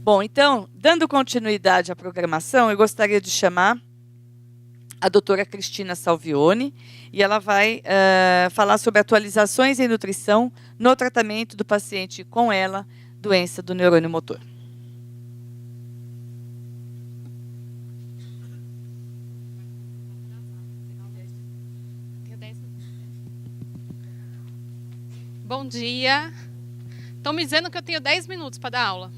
Bom, então, dando continuidade à programação, eu gostaria de chamar a doutora Cristina Salvione, e ela vai falar sobre atualizações em nutrição no tratamento do paciente com ela, doença do neurônio motor. Bom dia. Estão me dizendo que eu tenho 10 minutos para dar aula.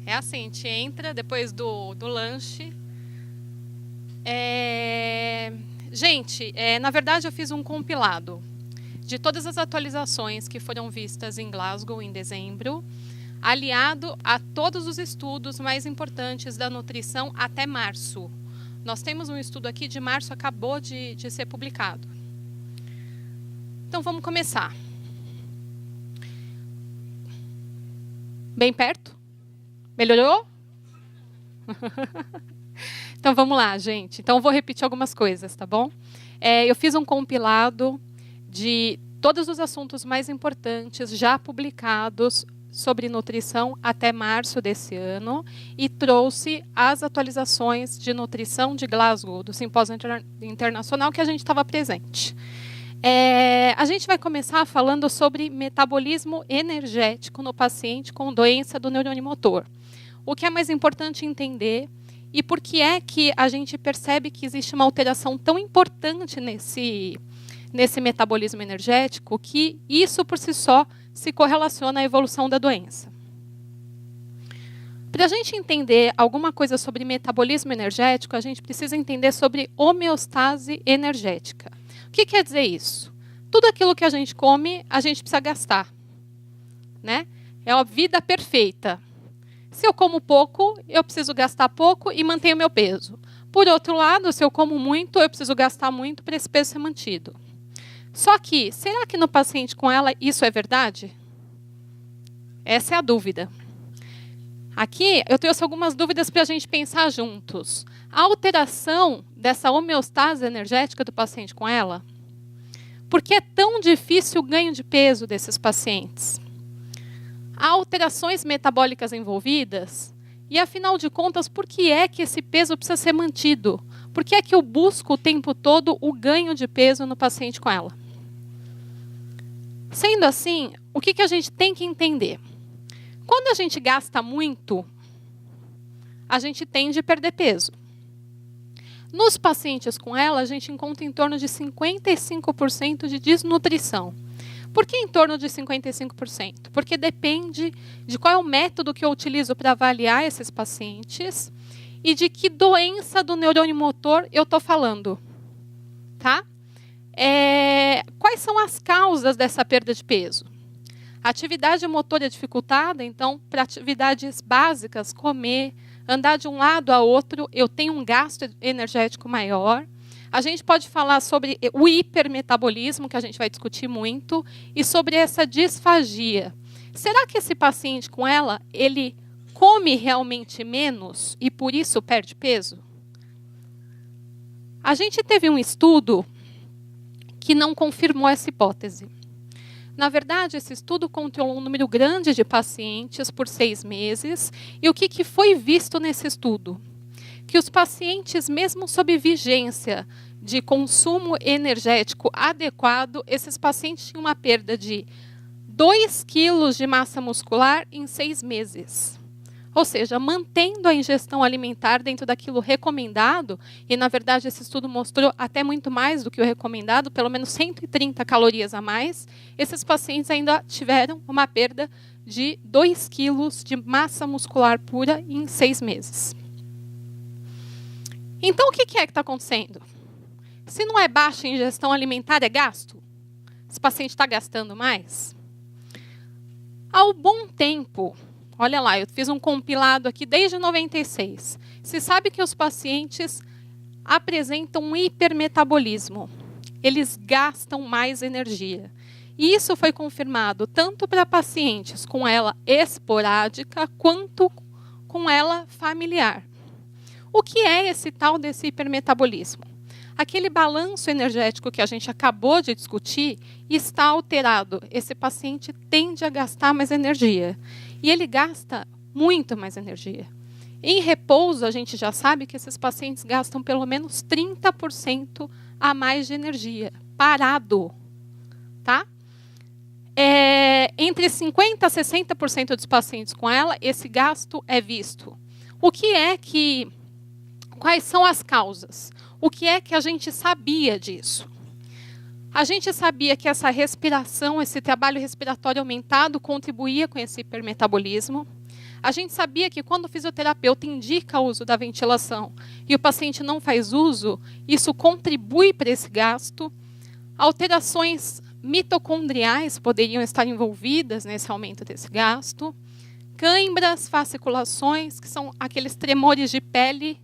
É assim, a gente entra depois do lanche. Gente, na verdade eu fiz um compilado de todas as atualizações que foram vistas em Glasgow em dezembro, aliado a todos os estudos mais importantes da nutrição até março. Nós temos um estudo aqui de março, acabou de ser publicado. Então vamos começar. Bem perto? Melhorou? Então vamos lá, gente. Então eu vou repetir algumas coisas, tá bom? Eu fiz um compilado de todos os assuntos mais importantes já publicados sobre nutrição até março desse ano e trouxe as atualizações de nutrição de Glasgow, do Simpósio Internacional que a gente estava presente. A gente vai começar falando sobre metabolismo energético no paciente com doença do neurônio motor. O que é mais importante entender e por que é que a gente percebe que existe uma alteração tão importante nesse metabolismo energético que isso por si só se correlaciona à evolução da doença. Para a gente entender alguma coisa sobre metabolismo energético, a gente precisa entender sobre homeostase energética. O que quer dizer isso? Tudo aquilo que a gente come, a gente precisa gastar, né? É a vida perfeita. Se eu como pouco, eu preciso gastar pouco e mantenho o meu peso. Por outro lado, se eu como muito, eu preciso gastar muito para esse peso ser mantido. Só que, será que no paciente com ela isso é verdade? Essa é a dúvida. Aqui eu trouxe algumas dúvidas para a gente pensar juntos. A alteração dessa homeostase energética do paciente com ela? Por que é tão difícil o ganho de peso desses pacientes? Há alterações metabólicas envolvidas? E, afinal de contas, por que é que esse peso precisa ser mantido? Por que é que eu busco o tempo todo o ganho de peso no paciente com ela? Sendo assim, o que a gente tem que entender? Quando a gente gasta muito, a gente tende a perder peso. Nos pacientes com ela, a gente encontra em torno de 55% de desnutrição. Por que em torno de 55%? Porque depende de qual é o método que eu utilizo para avaliar esses pacientes e de que doença do neurônio motor eu estou falando. Tá? Quais são as causas dessa perda de peso? Atividade motora dificultada, então, para atividades básicas, comer, andar de um lado a outro, eu tenho um gasto energético maior. A gente pode falar sobre o hipermetabolismo, que a gente vai discutir muito, e sobre essa disfagia. Será que esse paciente com ela, ele come realmente menos e por isso perde peso? A gente teve um estudo que não confirmou essa hipótese. Na verdade, esse estudo controlou um número grande de pacientes por 6 meses. E o que foi visto nesse estudo? Que os pacientes, mesmo sob vigência de consumo energético adequado, esses pacientes tinham uma perda de 2 quilos de massa muscular em 6 meses. Ou seja, mantendo a ingestão alimentar dentro daquilo recomendado, e na verdade esse estudo mostrou até muito mais do que o recomendado, pelo menos 130 calorias a mais, esses pacientes ainda tiveram uma perda de 2 quilos de massa muscular pura em 6 meses. Então o que é que está acontecendo? Se não é baixa ingestão alimentar, é gasto? Esse paciente está gastando mais? Ao bom tempo, olha lá, eu fiz um compilado aqui desde 96. Se sabe que os pacientes apresentam um hipermetabolismo. Eles gastam mais energia. E isso foi confirmado tanto para pacientes com ela esporádica quanto com ela familiar. O que é esse tal desse hipermetabolismo? Aquele balanço energético que a gente acabou de discutir está alterado. Esse paciente tende a gastar mais energia. E ele gasta muito mais energia. Em repouso, a gente já sabe que esses pacientes gastam pelo menos 30% a mais de energia, parado, tá? Entre 50% a 60% dos pacientes com ela, esse gasto é visto. Quais são as causas? O que é que a gente sabia disso? A gente sabia que essa respiração, esse trabalho respiratório aumentado contribuía com esse hipermetabolismo. A gente sabia que quando o fisioterapeuta indica o uso da ventilação e o paciente não faz uso, isso contribui para esse gasto. Alterações mitocondriais poderiam estar envolvidas nesse aumento desse gasto. Cãibras, fasciculações, que são aqueles tremores de pele,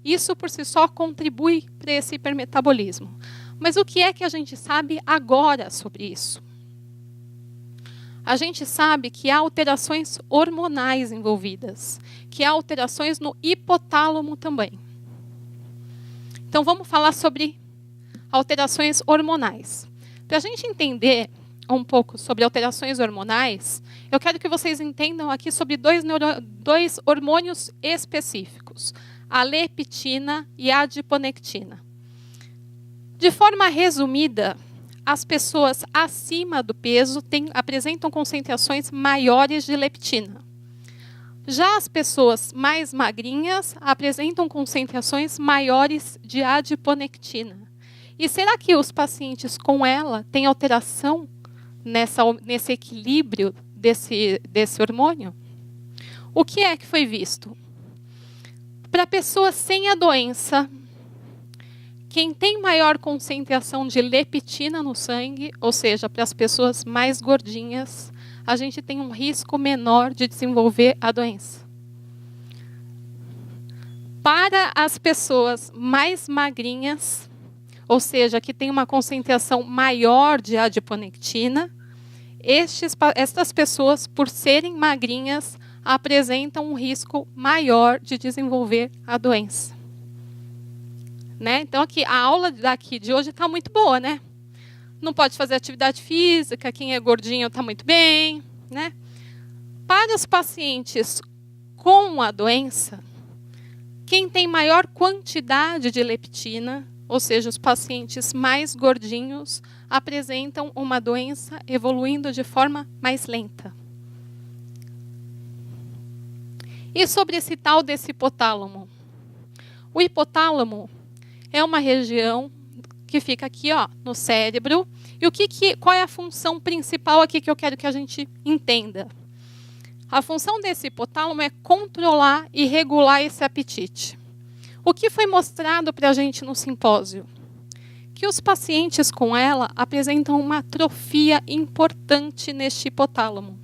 isso por si só contribui para esse hipermetabolismo. Mas o que é que a gente sabe agora sobre isso? A gente sabe que há alterações hormonais envolvidas, que há alterações no hipotálamo também. Então vamos falar sobre alterações hormonais. Para a gente entender um pouco sobre alterações hormonais, eu quero que vocês entendam aqui sobre dois hormônios específicos, a leptina e a adiponectina. De forma resumida, as pessoas acima do peso apresentam concentrações maiores de leptina. Já as pessoas mais magrinhas apresentam concentrações maiores de adiponectina. E será que os pacientes com ela têm alteração nesse equilíbrio desse hormônio? O que é que foi visto? Para pessoas sem a doença, quem tem maior concentração de leptina no sangue, ou seja, para as pessoas mais gordinhas, a gente tem um risco menor de desenvolver a doença. Para as pessoas mais magrinhas, ou seja, que tem uma concentração maior de adiponectina, estas pessoas, por serem magrinhas, apresentam um risco maior de desenvolver a doença. Né? Então, aqui, a aula de hoje está muito boa, né? Não pode fazer atividade física, quem é gordinho está muito bem, né? Para os pacientes com a doença, quem tem maior quantidade de leptina, ou seja, os pacientes mais gordinhos, apresentam uma doença evoluindo de forma mais lenta. E sobre esse tal desse hipotálamo? O hipotálamo é uma região que fica aqui, ó, no cérebro. E qual é a função principal aqui que eu quero que a gente entenda? A função desse hipotálamo é controlar e regular esse apetite. O que foi mostrado para a gente no simpósio? Que os pacientes com ela apresentam uma atrofia importante neste hipotálamo.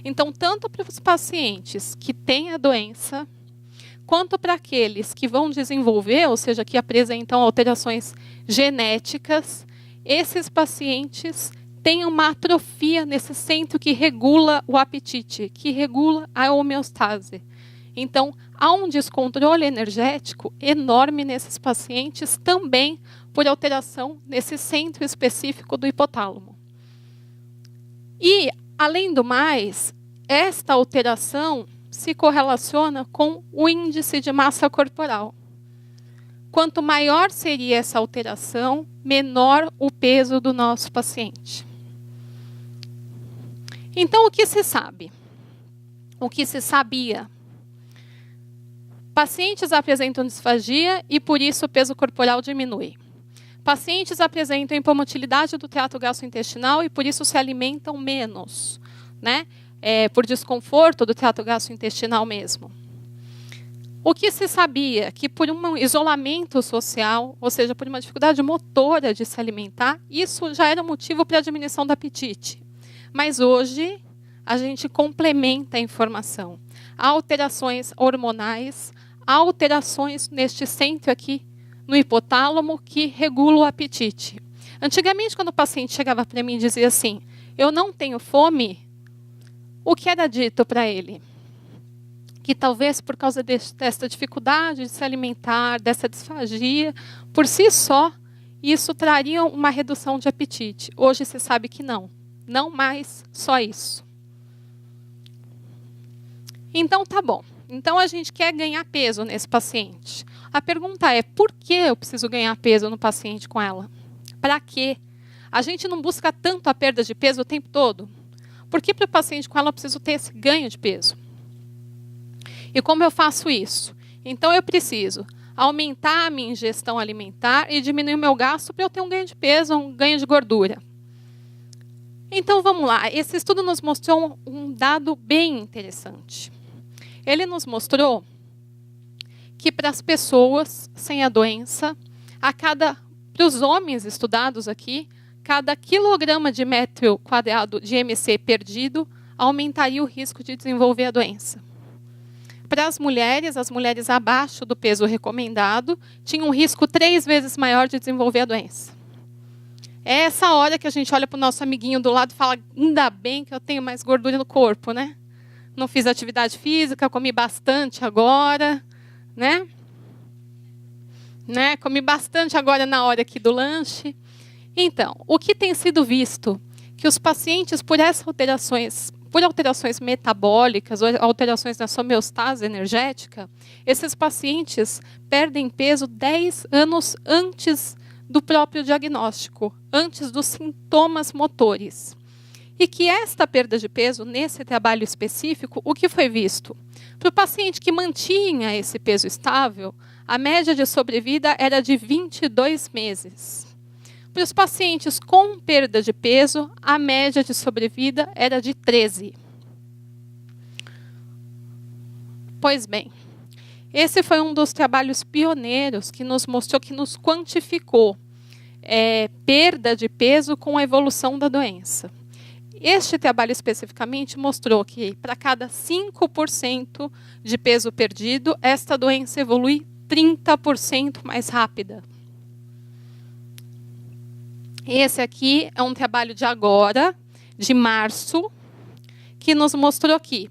Então, tanto para os pacientes que têm a doença, quanto para aqueles que vão desenvolver, ou seja, que apresentam alterações genéticas, esses pacientes têm uma atrofia nesse centro que regula o apetite, que regula a homeostase. Então, há um descontrole energético enorme nesses pacientes, também por alteração nesse centro específico do hipotálamo. E, além do mais, esta alteração se correlaciona com o índice de massa corporal. Quanto maior seria essa alteração, menor o peso do nosso paciente. Então, o que se sabe? O que se sabia? Pacientes apresentam disfagia e, por isso, o peso corporal diminui. Pacientes apresentam hipomotilidade do trato gastrointestinal e, por isso, se alimentam menos, né? Por desconforto do trato gastrointestinal mesmo. O que se sabia? Que por um isolamento social, ou seja, por uma dificuldade motora de se alimentar, isso já era motivo para a diminuição do apetite. Mas hoje, a gente complementa a informação. Há alterações hormonais, há alterações neste centro aqui, no hipotálamo, que regula o apetite. Antigamente, quando o paciente chegava para mim e dizia assim, eu não tenho fome, o que era dito para ele? Que talvez por causa dessa dificuldade de se alimentar, dessa disfagia, por si só, isso traria uma redução de apetite. Hoje se sabe que não. Não mais só isso. Então, tá bom. Então, a gente quer ganhar peso nesse paciente. A pergunta é, por que eu preciso ganhar peso no paciente com ela? Para quê? A gente não busca tanto a perda de peso o tempo todo? Por que para o paciente com ela eu preciso ter esse ganho de peso? E como eu faço isso? Então, eu preciso aumentar a minha ingestão alimentar e diminuir o meu gasto para eu ter um ganho de peso, um ganho de gordura. Então, vamos lá. Esse estudo nos mostrou um dado bem interessante. Ele nos mostrou que para as pessoas sem a doença, para os homens estudados aqui, cada quilograma de metro quadrado de MC perdido aumentaria o risco de desenvolver a doença. Para as mulheres abaixo do peso recomendado, tinham um risco 3 vezes maior de desenvolver a doença. É essa hora que a gente olha para o nosso amiguinho do lado e fala, ainda bem que eu tenho mais gordura no corpo, né? Não fiz atividade física, comi bastante agora, né? Comi bastante agora na hora aqui do lanche. Então, o que tem sido visto? Que os pacientes, por alterações metabólicas ou alterações na sua homeostase energética, esses pacientes perdem peso 10 anos antes do próprio diagnóstico, antes dos sintomas motores. E que esta perda de peso, nesse trabalho específico, o que foi visto? Para o paciente que mantinha esse peso estável, a média de sobrevida era de 22 meses. Para os pacientes com perda de peso, a média de sobrevida era de 13. Pois bem, esse foi um dos trabalhos pioneiros que nos mostrou, que nos quantificou perda de peso com a evolução da doença. Este trabalho especificamente mostrou que para cada 5% de peso perdido, esta doença evolui 30% mais rápida. Esse aqui é um trabalho de agora, de março, que nos mostrou que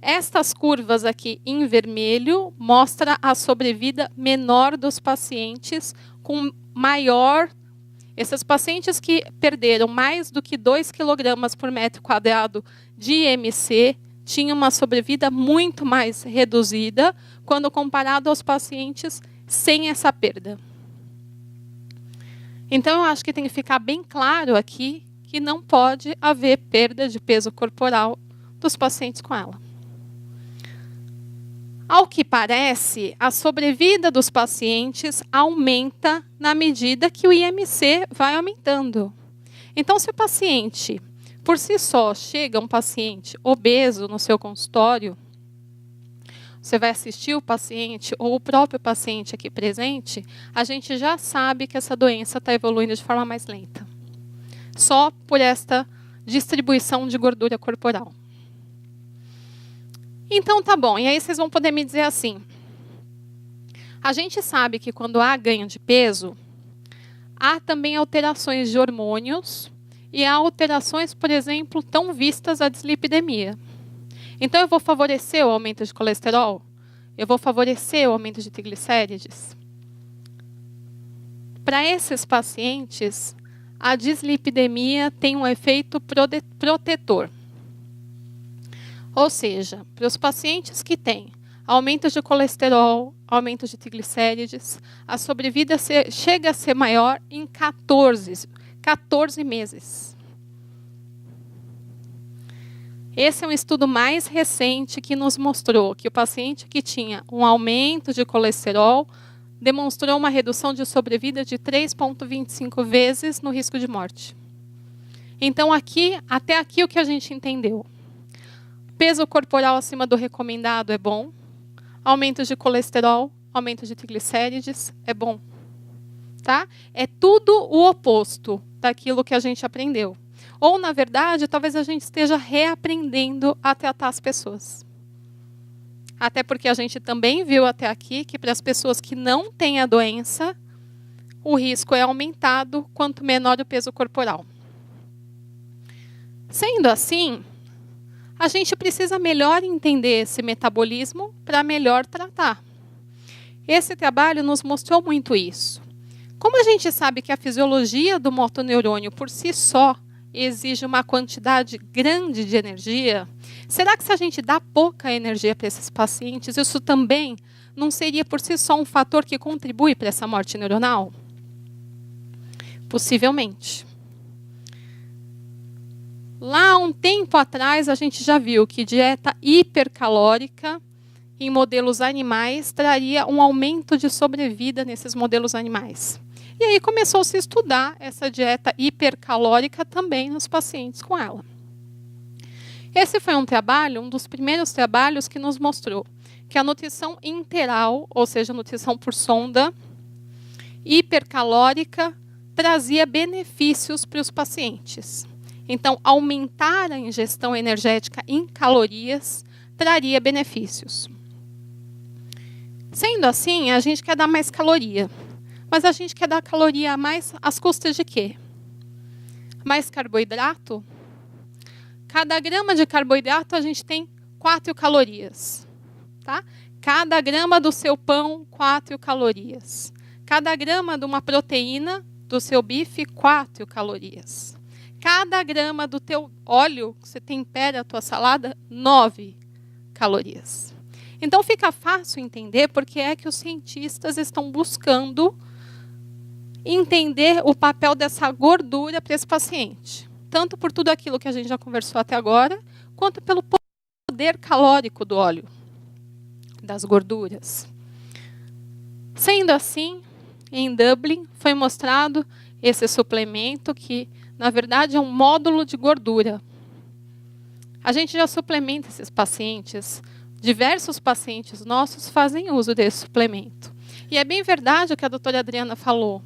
estas curvas aqui em vermelho mostram a sobrevida menor dos pacientes com maior. Esses pacientes que perderam mais do que 2 kg por metro quadrado de IMC tinham uma sobrevida muito mais reduzida quando comparado aos pacientes sem essa perda. Então, eu acho que tem que ficar bem claro aqui que não pode haver perda de peso corporal dos pacientes com ela. Ao que parece, a sobrevida dos pacientes aumenta na medida que o IMC vai aumentando. Então, se o paciente, por si só, chega um paciente obeso no seu consultório, você vai assistir o paciente ou o próprio paciente aqui presente, a gente já sabe que essa doença está evoluindo de forma mais lenta. Só por esta distribuição de gordura corporal. Então, tá bom. E aí vocês vão poder me dizer assim. A gente sabe que quando há ganho de peso, há também alterações de hormônios e há alterações, por exemplo, tão vistas a dislipidemia. Então, eu vou favorecer o aumento de colesterol? Eu vou favorecer o aumento de triglicérides? Para esses pacientes, a dislipidemia tem um efeito protetor. Ou seja, para os pacientes que têm aumento de colesterol, aumento de triglicérides, a sobrevida chega a ser maior em 14 meses. Esse é um estudo mais recente que nos mostrou que o paciente que tinha um aumento de colesterol demonstrou uma redução de sobrevida de 3,25 vezes no risco de morte. Então, até aqui o que a gente entendeu. Peso corporal acima do recomendado é bom. Aumento de colesterol, aumento de triglicérides é bom. Tá? É tudo o oposto daquilo que a gente aprendeu. Ou, na verdade, talvez a gente esteja reaprendendo a tratar as pessoas. Até porque a gente também viu até aqui que para as pessoas que não têm a doença, o risco é aumentado quanto menor o peso corporal. Sendo assim, a gente precisa melhor entender esse metabolismo para melhor tratar. Esse trabalho nos mostrou muito isso. Como a gente sabe que a fisiologia do motoneurônio por si só exige uma quantidade grande de energia, será que se a gente dá pouca energia para esses pacientes, isso também não seria por si só um fator que contribui para essa morte neuronal? Possivelmente. Lá, um tempo atrás, a gente já viu que dieta hipercalórica em modelos animais traria um aumento de sobrevida nesses modelos animais. E aí começou a se estudar essa dieta hipercalórica também nos pacientes com ela. Esse foi um trabalho, um dos primeiros trabalhos que nos mostrou que a nutrição enteral, ou seja, nutrição por sonda, hipercalórica, trazia benefícios para os pacientes. Então, aumentar a ingestão energética em calorias traria benefícios. Sendo assim, a gente quer dar mais caloria. Mas a gente quer dar caloria a mais às custas de quê? Mais carboidrato? Cada grama de carboidrato a gente tem 4 calorias. Tá? Cada grama do seu pão, 4 calorias. Cada grama de uma proteína do seu bife, 4 calorias. Cada grama do teu óleo que você tempera a tua salada, 9 calorias. Então fica fácil entender porque é que os cientistas estão buscando entender o papel dessa gordura para esse paciente. Tanto por tudo aquilo que a gente já conversou até agora, quanto pelo poder calórico do óleo, das gorduras. Sendo assim, em Dublin foi mostrado esse suplemento que, na verdade, é um módulo de gordura. A gente já suplementa esses pacientes. Diversos pacientes nossos fazem uso desse suplemento. E é bem verdade o que a doutora Adriana falou.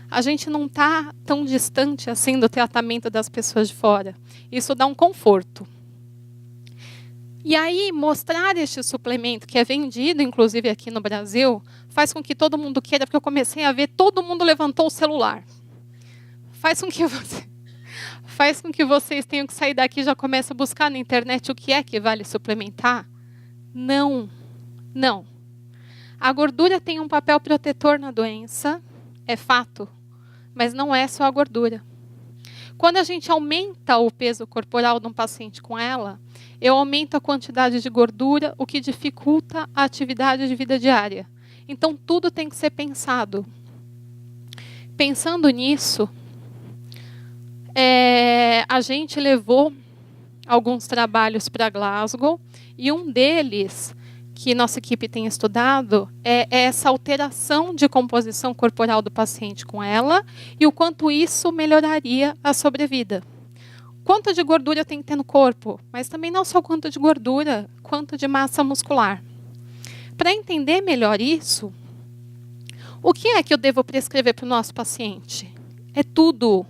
A gente não está tão distante assim do tratamento das pessoas de fora. Isso dá um conforto. E aí, mostrar este suplemento, que é vendido, inclusive aqui no Brasil, faz com que todo mundo queira, porque eu comecei a ver, todo mundo levantou o celular. Faz com que vocês tenham que sair daqui e já comece a buscar na internet o que é que vale suplementar. Não, não. A gordura tem um papel protetor na doença, é fato, mas não é só a gordura. Quando a gente aumenta o peso corporal de um paciente com ela, eu aumento a quantidade de gordura, o que dificulta a atividade de vida diária. Então, tudo tem que ser pensado. Pensando nisso, a gente levou alguns trabalhos para Glasgow, e um deles, que nossa equipe tem estudado, é essa alteração de composição corporal do paciente com ela e o quanto isso melhoraria a sobrevida. Quanto de gordura tem que ter no corpo, mas também não só quanto de gordura, quanto de massa muscular. Para entender melhor isso, o que é que eu devo prescrever para o nosso paciente? É tudo.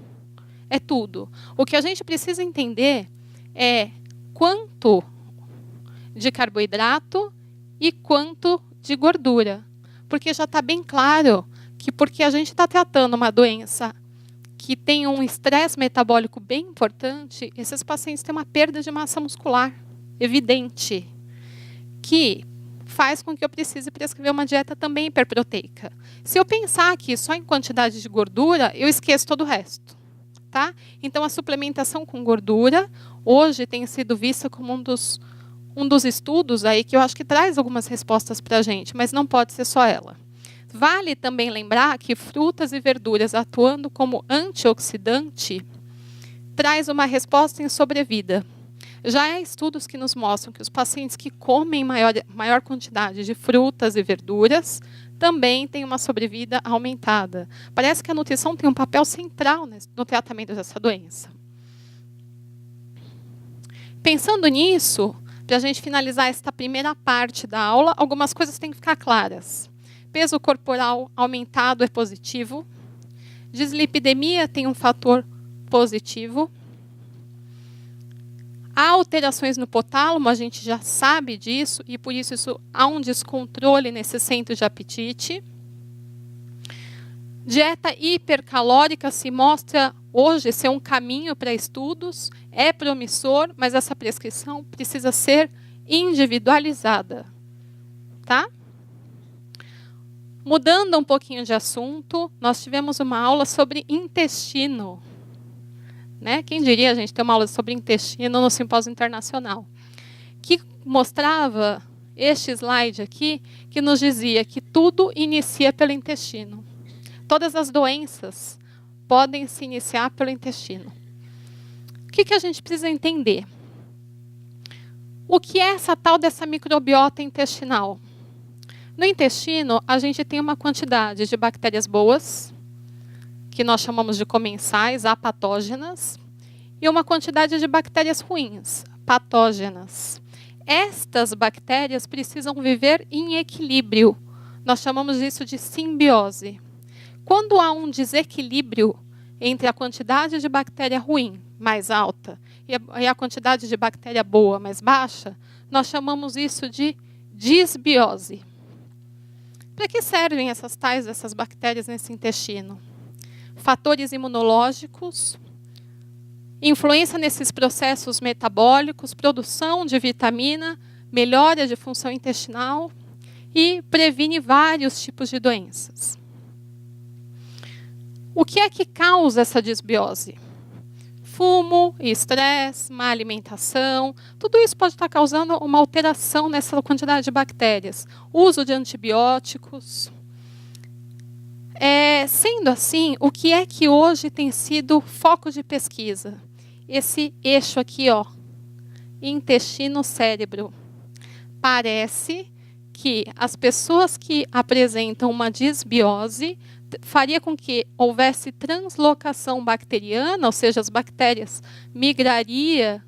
É tudo. O que a gente precisa entender é quanto de carboidrato e quanto de gordura. Porque já está bem claro que porque a gente está tratando uma doença que tem um estresse metabólico bem importante, esses pacientes têm uma perda de massa muscular evidente, que faz com que eu precise prescrever uma dieta também hiperproteica. Se eu pensar aqui só em quantidade de gordura, eu esqueço todo o resto. Tá? Então, a suplementação com gordura, hoje tem sido vista como um dos estudos aí que eu acho que traz algumas respostas para a gente, mas não pode ser só ela. Vale também lembrar que frutas e verduras atuando como antioxidante traz uma resposta em sobrevida. Já há estudos que nos mostram que os pacientes que comem maior quantidade de frutas e verduras também têm uma sobrevida aumentada. Parece que a nutrição tem um papel central no tratamento dessa doença. Pensando nisso, para a gente finalizar esta primeira parte da aula, algumas coisas têm que ficar claras. Peso corporal aumentado é positivo. Dislipidemia tem um fator positivo. Há alterações no hipotálamo, a gente já sabe disso, e por isso há um descontrole nesse centro de apetite. Dieta hipercalórica se mostra hoje ser um caminho para estudos, é promissor, mas essa prescrição precisa ser individualizada. Tá? Mudando um pouquinho de assunto, nós tivemos uma aula sobre intestino. né? Quem diria a gente ter uma aula sobre intestino no Simpósio Internacional, que mostrava este slide aqui, que nos dizia que tudo inicia pelo intestino. Todas as doenças podem se iniciar pelo intestino. O que a gente precisa entender? O que é essa tal dessa microbiota intestinal? No intestino, a gente tem uma quantidade de bactérias boas, que nós chamamos de comensais, apatógenas, e uma quantidade de bactérias ruins, patógenas. Estas bactérias precisam viver em equilíbrio. Nós chamamos isso de simbiose. Quando há um desequilíbrio entre a quantidade de bactéria ruim, mais alta, e a quantidade de bactéria boa, mais baixa, nós chamamos isso de disbiose. Para que servem essas bactérias nesse intestino? Fatores imunológicos, influência nesses processos metabólicos, produção de vitamina, melhora de função intestinal e previne vários tipos de doenças. O que é que causa essa disbiose? Fumo, estresse, má alimentação, tudo isso pode estar causando uma alteração nessa quantidade de bactérias. Uso de antibióticos. Sendo assim, o que é que hoje tem sido foco de pesquisa? Esse eixo aqui, ó, intestino-cérebro. Parece que as pessoas que apresentam uma disbiose faria com que houvesse translocação bacteriana, ou seja, as bactérias migrariam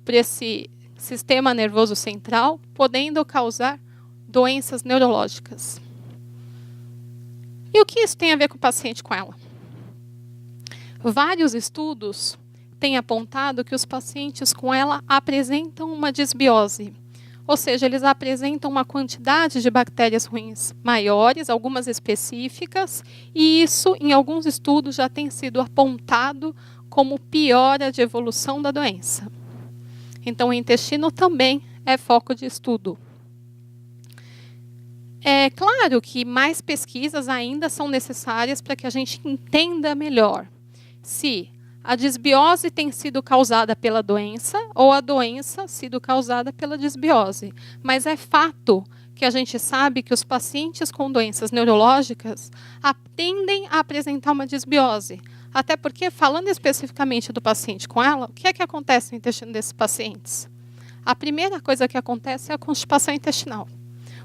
para esse sistema nervoso central, podendo causar doenças neurológicas. E o que isso tem a ver com o paciente com ela? Vários estudos têm apontado que os pacientes com ela apresentam uma disbiose. Ou seja, eles apresentam uma quantidade de bactérias ruins maiores, algumas específicas, e isso, em alguns estudos, já tem sido apontado como piora de evolução da doença. Então, o intestino também é foco de estudo. É claro que mais pesquisas ainda são necessárias para que a gente entenda melhor se a disbiose tem sido causada pela doença ou a doença sido causada pela disbiose. Mas é fato que a gente sabe que os pacientes com doenças neurológicas tendem a apresentar uma disbiose. Até porque, falando especificamente do paciente com ela, o que é que acontece no intestino desses pacientes? A primeira coisa que acontece é a constipação intestinal.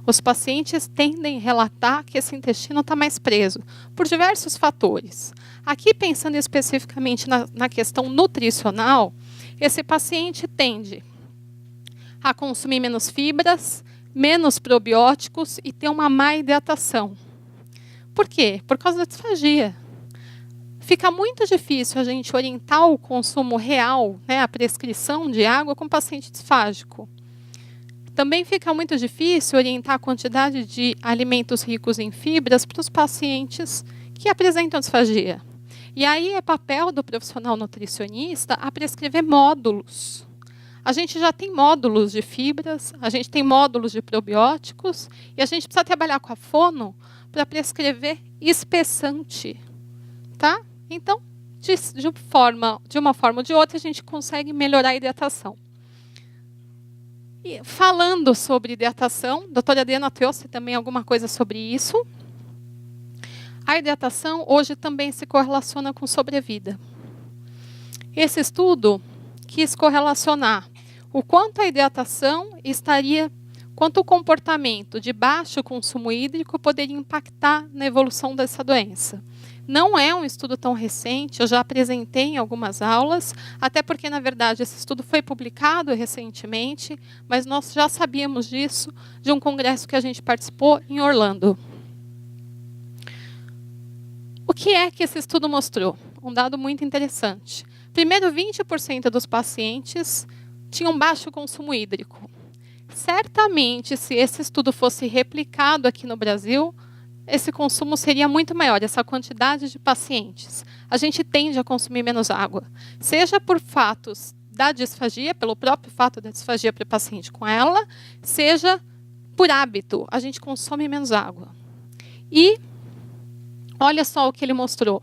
Os pacientes tendem a relatar que esse intestino está mais preso, por diversos fatores. Aqui, pensando especificamente na questão nutricional, esse paciente tende a consumir menos fibras, menos probióticos e ter uma má hidratação. Por quê? Por causa da disfagia. Fica muito difícil a gente orientar o consumo real, né, a prescrição de água com paciente disfágico. Também fica muito difícil orientar a quantidade de alimentos ricos em fibras para os pacientes que apresentam disfagia. E aí é papel do profissional nutricionista a prescrever módulos. A gente já tem módulos de fibras, a gente tem módulos de probióticos, e a gente precisa trabalhar com a fono para prescrever espessante. Tá? Então, de uma forma ou de outra, a gente consegue melhorar a hidratação. E falando sobre hidratação, a doutora Adriana trouxe também alguma coisa sobre isso. A hidratação hoje também se correlaciona com sobrevida. Esse estudo quis correlacionar o quanto a hidratação quanto o comportamento de baixo consumo hídrico poderia impactar na evolução dessa doença. Não é um estudo tão recente, eu já apresentei em algumas aulas, até porque, na verdade, esse estudo foi publicado recentemente, mas nós já sabíamos disso de um congresso que a gente participou em Orlando. O que é que esse estudo mostrou? Um dado muito interessante. Primeiro, 20% dos pacientes tinham baixo consumo hídrico. Certamente, se esse estudo fosse replicado aqui no Brasil, esse consumo seria muito maior, essa quantidade de pacientes. A gente tende a consumir menos água, seja por fatos da disfagia, pelo próprio fato da disfagia para o paciente com ela, seja por hábito, a gente consome menos água. E olha só o que ele mostrou.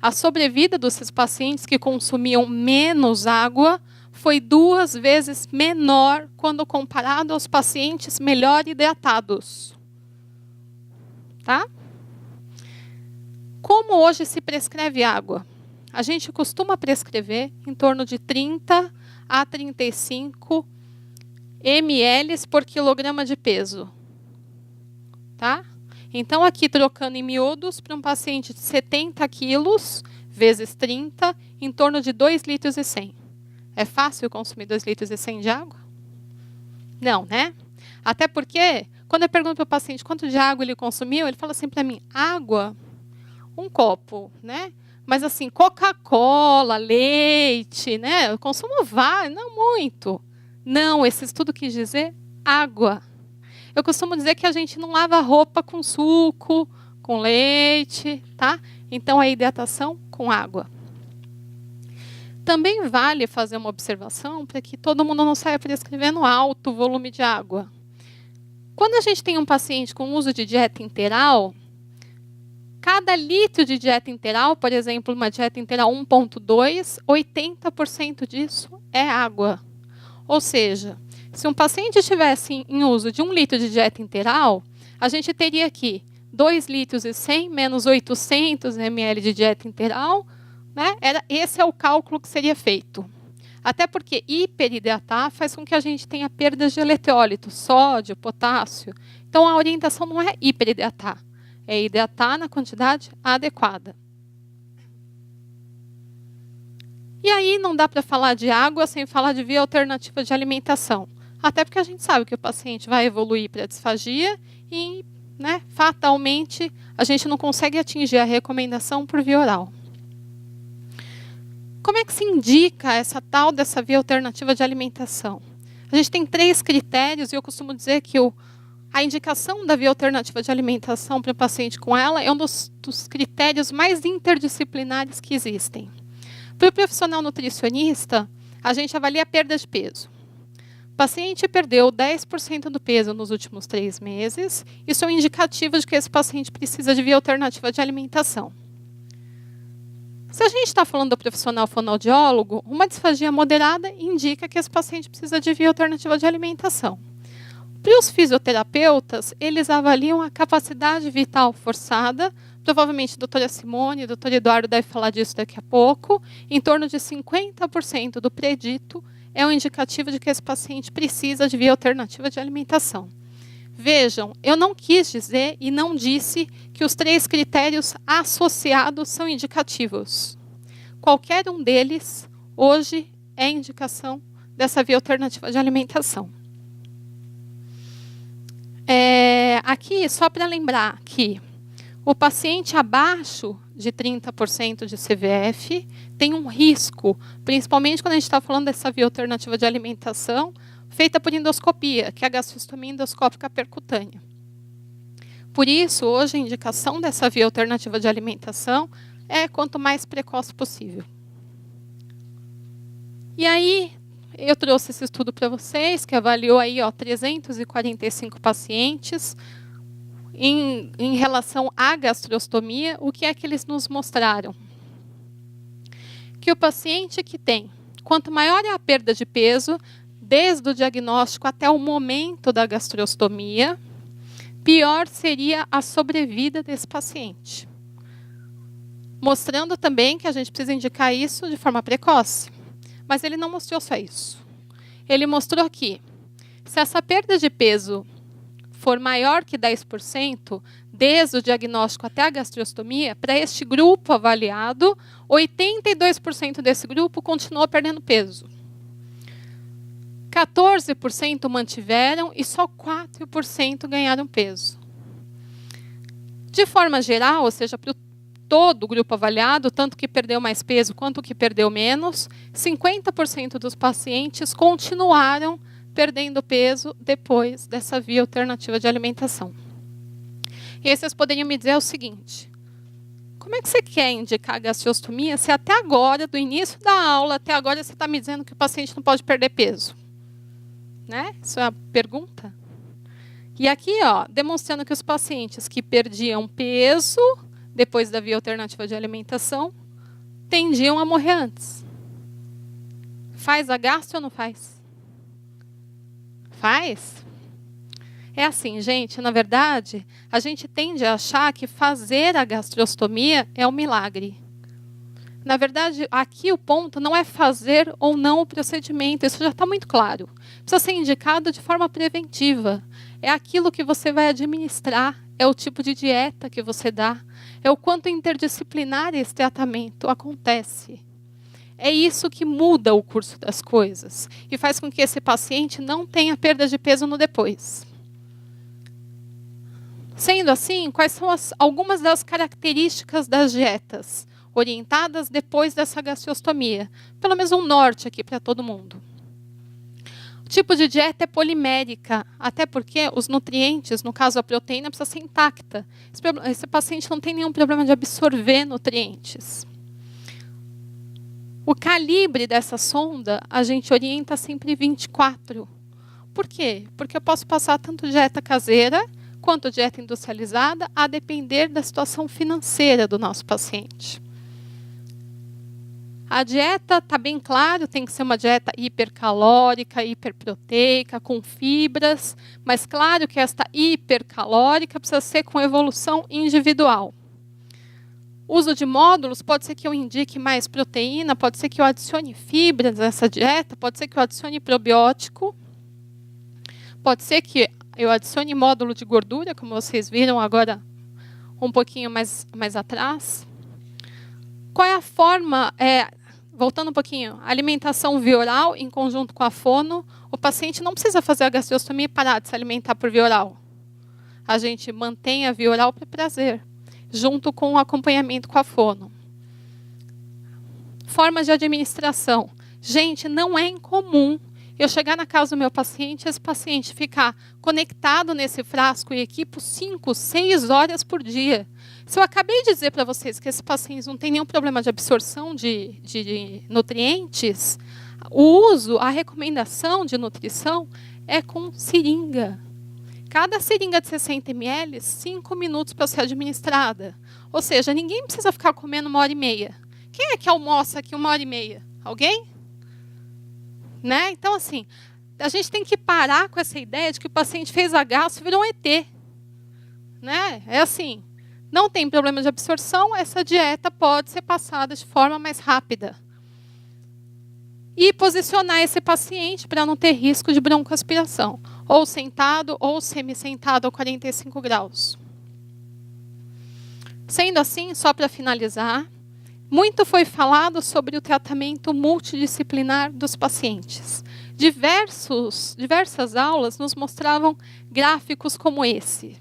a sobrevida desses pacientes que consumiam menos água foi 2 vezes menor quando comparado aos pacientes melhor hidratados. Tá? Como hoje se prescreve água? A gente costuma prescrever em torno de 30 a 35 ml por quilograma de peso. Tá? Então, aqui trocando em miúdos, para um paciente de 70 quilos, vezes 30, em torno de 2,1 litros. É fácil consumir 2,1 litros de água? Não, né? Até porque, quando eu pergunto para o paciente quanto de água ele consumiu, ele fala assim para mim, água, 1 copo, né? Mas assim, Coca-Cola, leite, né? Eu consumo vários, não muito. Não, esse estudo quis dizer água. Eu costumo dizer que a gente não lava roupa com suco, com leite, tá? Então, a hidratação com água. Também vale fazer uma observação para que todo mundo não saia prescrevendo alto volume de água. Quando a gente tem um paciente com uso de dieta interal, cada litro de dieta interal, por exemplo, uma dieta interal 1,2, 80% disso é água. Ou seja, se um paciente estivesse em uso de 1 litro de dieta interal, a gente teria aqui 2,1 litros menos 800 ml de dieta interal, né? Esse é o cálculo que seria feito. Até porque hiperidratar faz com que a gente tenha perdas de eletrólito, sódio, potássio. Então, a orientação não é hiperidratar, é hidratar na quantidade adequada. E aí, não dá para falar de água sem falar de via alternativa de alimentação. Até porque a gente sabe que o paciente vai evoluir para a disfagia e, né, fatalmente, a gente não consegue atingir a recomendação por via oral. Como é que se indica essa tal dessa via alternativa de alimentação? A gente tem 3 critérios e eu costumo dizer que a indicação da via alternativa de alimentação para o paciente com ela é um dos critérios mais interdisciplinares que existem. Para o profissional nutricionista, a gente avalia a perda de peso. O paciente perdeu 10% do peso nos últimos 3 meses. Isso é um indicativo de que esse paciente precisa de via alternativa de alimentação. Se a gente está falando do profissional fonoaudiólogo, uma disfagia moderada indica que esse paciente precisa de via alternativa de alimentação. Para os fisioterapeutas, eles avaliam a capacidade vital forçada. Provavelmente a doutora Simone e o doutor Eduardo devem falar disso daqui a pouco. Em torno de 50% do predito é um indicativo de que esse paciente precisa de via alternativa de alimentação. Vejam, eu não quis dizer e não disse que os 3 critérios associados são indicativos. Qualquer um deles, hoje, é indicação dessa via alternativa de alimentação. Aqui, só para lembrar que o paciente abaixo de 30% de CVF tem um risco, principalmente quando a gente está falando dessa via alternativa de alimentação, feita por endoscopia, que é a gastrostomia endoscópica percutânea. Por isso, hoje, a indicação dessa via alternativa de alimentação é quanto mais precoce possível. E aí, eu trouxe esse estudo para vocês, que avaliou aí, 345 pacientes, em relação à gastrostomia. O que é que eles nos mostraram? Que o paciente que tem, quanto maior é a perda de peso, desde o diagnóstico até o momento da gastrostomia, pior seria a sobrevida desse paciente. Mostrando também que a gente precisa indicar isso de forma precoce. Mas ele não mostrou só isso. Ele mostrou que, se essa perda de peso for maior que 10%, desde o diagnóstico até a gastrostomia, para este grupo avaliado, 82% desse grupo continuou perdendo peso. 14% mantiveram e só 4% ganharam peso. De forma geral, ou seja, para todo o grupo avaliado, tanto que perdeu mais peso quanto que perdeu menos, 50% dos pacientes continuaram perdendo peso depois dessa via alternativa de alimentação. E aí vocês poderiam me dizer o seguinte: como é que você quer indicar a gastrostomia se até agora, do início da aula, até agora você está me dizendo que o paciente não pode perder peso? Né? Isso é a pergunta. E aqui, demonstrando que os pacientes que perdiam peso depois da via alternativa de alimentação tendiam a morrer antes. Faz a gastro ou não faz? Faz? É assim, gente, na verdade, a gente tende a achar que fazer a gastrostomia é um milagre. Na verdade, aqui o ponto não é fazer ou não o procedimento, isso já está muito claro. Precisa ser indicado de forma preventiva. É aquilo que você vai administrar, é o tipo de dieta que você dá, é o quanto interdisciplinar esse tratamento acontece. É isso que muda o curso das coisas e faz com que esse paciente não tenha perda de peso no depois. Sendo assim, quais são algumas das características das dietas orientadas depois dessa gastrostomia? Pelo menos um norte aqui para todo mundo. O tipo de dieta é polimérica, até porque os nutrientes, no caso a proteína, precisa ser intacta. Esse paciente não tem nenhum problema de absorver nutrientes. O calibre dessa sonda, a gente orienta sempre 24. Por quê? Porque eu posso passar tanto dieta caseira quanto dieta industrializada, a depender da situação financeira do nosso paciente. A dieta está bem claro, tem que ser uma dieta hipercalórica, hiperproteica, com fibras, mas claro que esta hipercalórica precisa ser com evolução individual. Uso de módulos, pode ser que eu indique mais proteína, pode ser que eu adicione fibras nessa dieta, pode ser que eu adicione probiótico, pode ser que eu adicione módulo de gordura, como vocês viram agora um pouquinho mais atrás. Qual é a forma, voltando um pouquinho, alimentação via oral em conjunto com a fono. O paciente não precisa fazer a gastrostomia e parar de se alimentar por via oral. A gente mantém a via oral para prazer, junto com o acompanhamento com a fono. Formas de administração. Gente, não é incomum eu chegar na casa do meu paciente, esse paciente ficar conectado nesse frasco e aqui por 5, 6 horas por dia. Se eu acabei de dizer para vocês que esses pacientes não têm nenhum problema de absorção de nutrientes, o uso, a recomendação de nutrição é com seringa. Cada seringa de 60 ml, 5 minutos para ser administrada. Ou seja, ninguém precisa ficar comendo 1h30. Quem é que almoça aqui 1h30? Alguém? Né? Então, assim, a gente tem que parar com essa ideia de que o paciente fez a gastro e virou um ET. Né? É assim, não tem problema de absorção, essa dieta pode ser passada de forma mais rápida. E posicionar esse paciente para não ter risco de broncoaspiração, ou sentado ou semi-sentado a 45 graus. Sendo assim, só para finalizar, muito foi falado sobre o tratamento multidisciplinar dos pacientes. Diversas aulas nos mostravam gráficos como esse,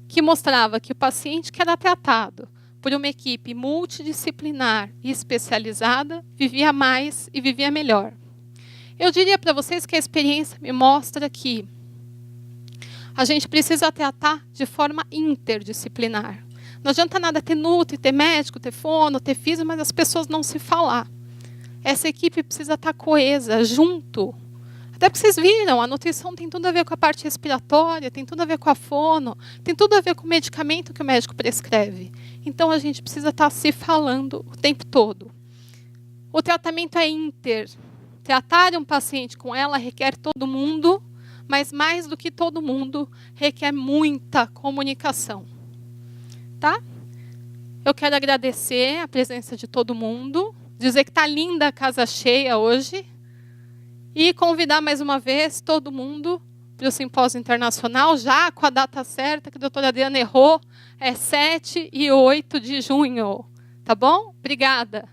que mostrava que o paciente que era tratado por uma equipe multidisciplinar e especializada vivia mais e vivia melhor. Eu diria para vocês que a experiência me mostra que a gente precisa tratar de forma interdisciplinar. Não adianta nada ter nutri, ter médico, ter fono, ter físico, mas as pessoas não se falar. Essa equipe precisa estar coesa, junto. Até porque vocês viram, a nutrição tem tudo a ver com a parte respiratória, tem tudo a ver com a fono, tem tudo a ver com o medicamento que o médico prescreve. Então, a gente precisa estar se falando o tempo todo. O tratamento é inter. Tratar um paciente com ela requer todo mundo, mas mais do que todo mundo, requer muita comunicação. Tá? Eu quero agradecer a presença de todo mundo, dizer que está linda a casa cheia hoje e convidar mais uma vez todo mundo para o Simpósio Internacional, já com a data certa, que a doutora Adriana errou, é 7 e 8 de junho. Tá bom? Obrigada.